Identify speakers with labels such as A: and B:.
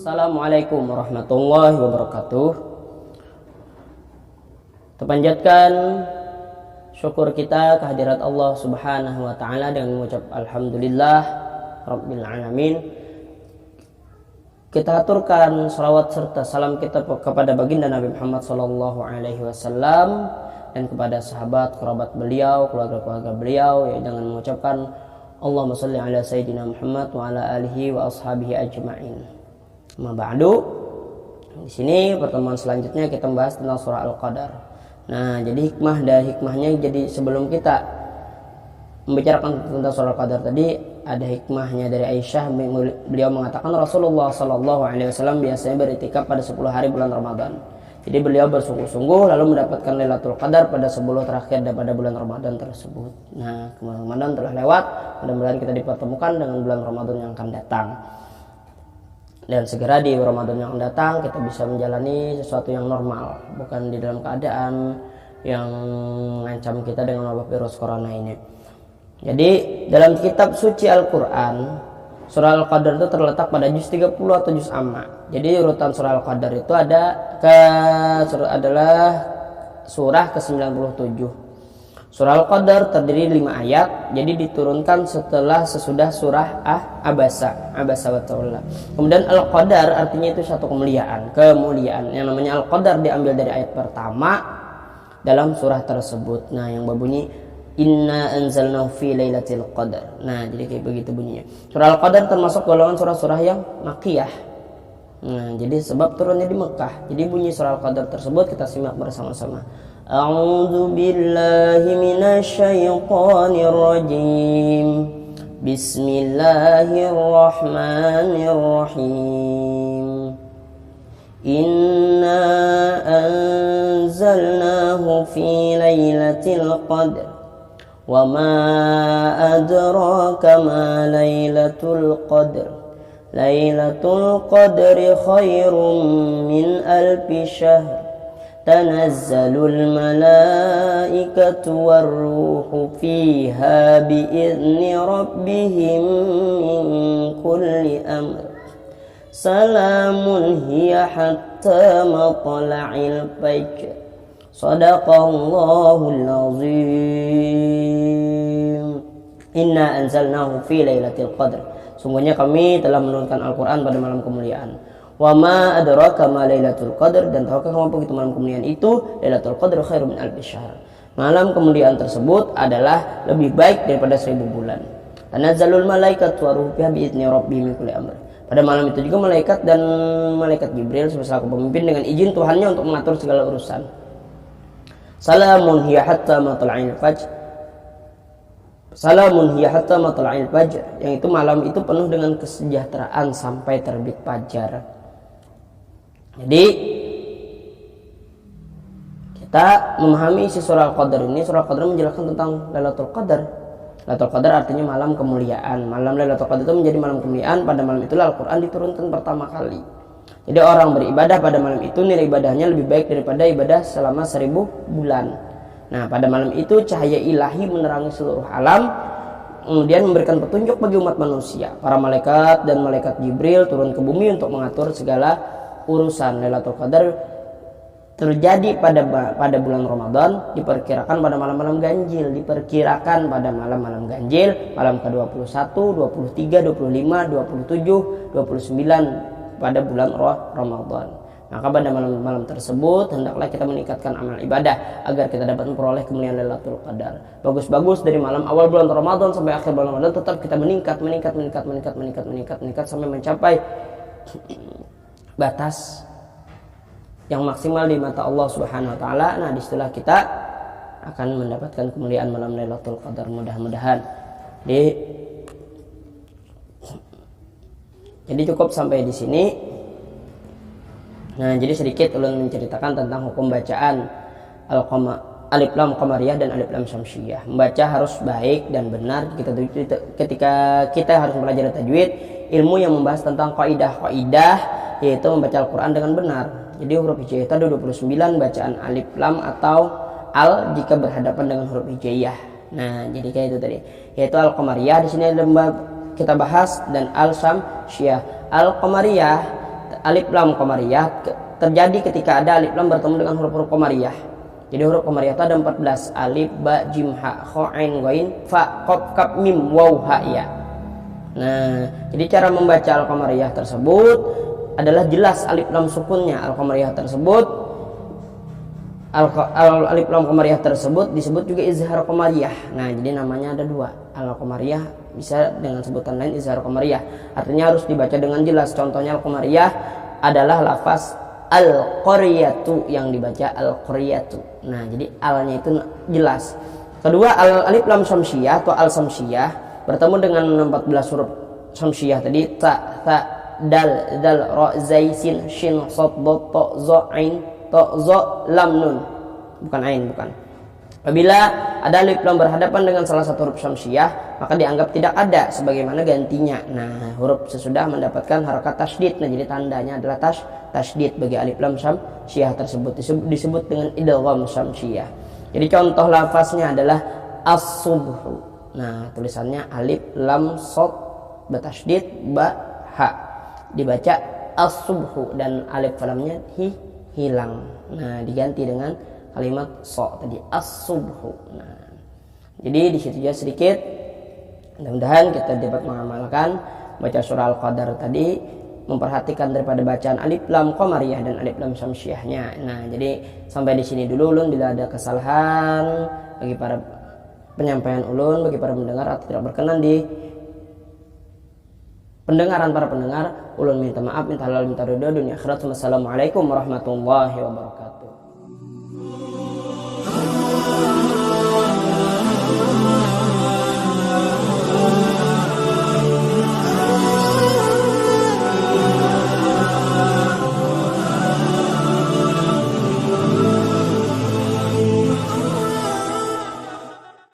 A: Assalamualaikum warahmatullahi wabarakatuh. Terpanjatkan syukur kita kehadirat Allah Subhanahu wa taala dengan mengucap alhamdulillah rabbil alamin. Kita aturkan salawat serta salam kita kepada baginda Nabi Muhammad sallallahu alaihi wasallam dan kepada sahabat, kerabat beliau, keluarga-keluarga beliau, ya, dengan mengucapkan Allahumma shalli ala sayyidina Muhammad wa ala alihi wa ashabihi ajma'in. Amma ba'du. Di sini pertemuan selanjutnya kita membahas tentang surah Al-Qadar. Nah, jadi hikmahnya, jadi sebelum kita membicarakan tentang surah Al-Qadar tadi, ada hikmahnya dari Aisyah. Beliau mengatakan Rasulullah sallallahu alaihi wasallam biasanya beritikaf pada 10 hari bulan Ramadan. Jadi beliau bersungguh-sungguh lalu mendapatkan Lailatul Qadar pada 10 terakhir daripada bulan Ramadan tersebut. Nah, Ramadan telah lewat, mudah-mudahan kita dipertemukan dengan bulan Ramadan yang akan datang. Dan segera di Ramadan yang akan datang kita bisa menjalani sesuatu yang normal, bukan di dalam keadaan yang mengancam kita dengan wabah virus corona ini. Jadi dalam kitab suci Al-Quran, surah Al-Qadar itu terletak pada juz 30 atau juz amma. Jadi urutan surah Al-Qadar itu adalah surah ke-97. Surah Al-Qadar terdiri 5 ayat, jadi diturunkan sesudah surah Abasa wa Tawalla. Kemudian Al-Qadar artinya itu satu kemuliaan. Yang namanya Al-Qadar diambil dari ayat pertama dalam surah tersebut. Nah, yang berbunyi Inna anzalnahu fi lailatul qadar. Nah, jadi kayak begitu bunyinya. Surah Al-Qadar termasuk golongan surah-surah yang makkiyah. Nah, jadi sebab turunnya di Mekah. Jadi bunyi surah Al-Qadar tersebut kita simak bersama-sama. A'udzu billahi minasy syaithanir rajim. Bismillahirrahmanirrahim. Inna anzalnahu fi lailatul qadr. Wa ma adraka ma lailatul qadr. Lailatul qadri khairum min alfi syahr. Tanazzalul malaikatu warruhu fiha bi'izni rabbihim min kulli amr. Salamun hiya hatta matla'il fajr. Shadaqallahul azim. Inna anzalnahu fi lailatul qadr. Sungguhnya kami telah menurunkan Al-Quran pada malam kemuliaan. Wa ma adraka ma lailatul qadr, dan tahukah kamu apa itu malam kemuliaan itu? Lailatul qadr khairum min alfi syahr. Malam kemuliaan tersebut adalah lebih baik daripada 1000 bulan. Tanazzalul malaikatu wa ruhu fiha bi idzni rabbihim min kulli amr. Pada malam itu juga malaikat dan malaikat Jibril selaku pemimpin dengan izin Tuhannya untuk mengatur segala urusan. Salamun hiya hatta matla'il fajr. Salamun hiya hatta matla'il fajr, yang itu malam itu penuh dengan kesejahteraan sampai terbit fajar. Jadi kita memahami isi surah Al-Qadar ini. Surah Al-Qadar menjelaskan tentang Lailatul Qadar. Lailatul Qadar artinya malam kemuliaan. Malam Lailatul Qadar itu menjadi malam kemuliaan. Pada malam itulah Al-Quran diturunkan pertama kali. Jadi orang beribadah pada malam itu nilai ibadahnya lebih baik daripada ibadah selama 1000 bulan. Nah, pada malam itu cahaya ilahi menerangi seluruh alam, kemudian memberikan petunjuk bagi umat manusia. Para malaikat dan malaikat Jibril turun ke bumi untuk mengatur segala urusan. Lailatul Qadar terjadi pada bulan Ramadan, diperkirakan pada malam-malam ganjil, malam ke-21, 23, 25, 27, 29 pada bulan Ramadan. Maka pada malam-malam tersebut hendaklah kita meningkatkan amal ibadah agar kita dapat memperoleh kemuliaan Lailatul Qadar. Bagus-bagus dari malam awal bulan Ramadan sampai akhir bulan Ramadan tetap kita meningkat sampai mencapai batas yang maksimal di mata Allah Subhanahu wa taala. Nah, disitulah kita akan mendapatkan kemuliaan malam Lailatul Qadar, mudah-mudahan. Jadi cukup sampai di sini. Nah, jadi sedikit ulun menceritakan tentang hukum bacaan alif lam qamariyah dan alif lam syamsiyah. Membaca harus baik dan benar. Ketika kita harus belajar tajwid, ilmu yang membahas tentang kaidah-kaidah, yaitu membaca Al-Quran dengan benar. Jadi huruf hijaiyah itu ada 29, bacaan alif lam atau al jika berhadapan dengan huruf hijaiyah. Nah, jadi kayak itu tadi. Yaitu al-qamariyah di sini kita bahas, dan al-syamsiyah. Al-qamariyah alif lam qamariyah terjadi ketika ada alif lam bertemu dengan huruf-huruf qamariyah. Jadi huruf qamariyah itu ada 14, alif, ba, jim, ha, kha, ain, ghain, fa, qaf, kaf, mim, waw, ha, ya. Nah, jadi cara membaca al-qamariyah tersebut adalah jelas alif lam sukunnya. Al-qamariyah tersebut alif lam qamariyah tersebut disebut juga izhar qamariyah. Nah, jadi namanya ada dua. Al-qamariyah bisa dengan sebutan lain izhar qamariyah. Artinya harus dibaca dengan jelas. Contohnya al-qamariyah adalah lafaz al-qaryatu yang dibaca al-qaryatu. Nah, jadi alnya itu jelas. Kedua, alif lam samsiyah atau al-samsiyah bertemu dengan 14 huruf samsiyah tadi, ta, tha, dal, dal, ra, zai, sin, shin, sad, dad, ta, za, ain, ta, za, lam, nun. Bukan ain, bukan. Apabila ada alif lam berhadapan dengan salah satu huruf samsiyah, maka dianggap tidak ada sebagaimana gantinya. Nah, huruf sesudah mendapatkan harakat tasydid. Nah, jadi tandanya adalah tasydid bagi alif lam samsiyah tersebut, disebut dengan idgham samsiyah. Jadi contoh lafaznya adalah as-subhu. Nah, tulisannya alif lam shad batasydid ba ha, dibaca as-subhu, dan alif lamnya hilang. Nah, diganti dengan kalimat so tadi, as-subhu. Nah, jadi di situ juga sedikit, mudah-mudahan kita dapat mengamalkan baca surah Al-Qadar tadi, memperhatikan daripada bacaan alif lam qamariyah dan alif lam samsiyahnya. Nah, jadi sampai di sini dulu ulun. Bila ada kesalahan bagi para penyampaian ulun, bagi para pendengar atau tidak berkenan di pendengaran para pendengar, ulun minta maaf, minta halal, minta ridho dunia akhirat. Wassalamualaikum warahmatullahi wabarakatuh.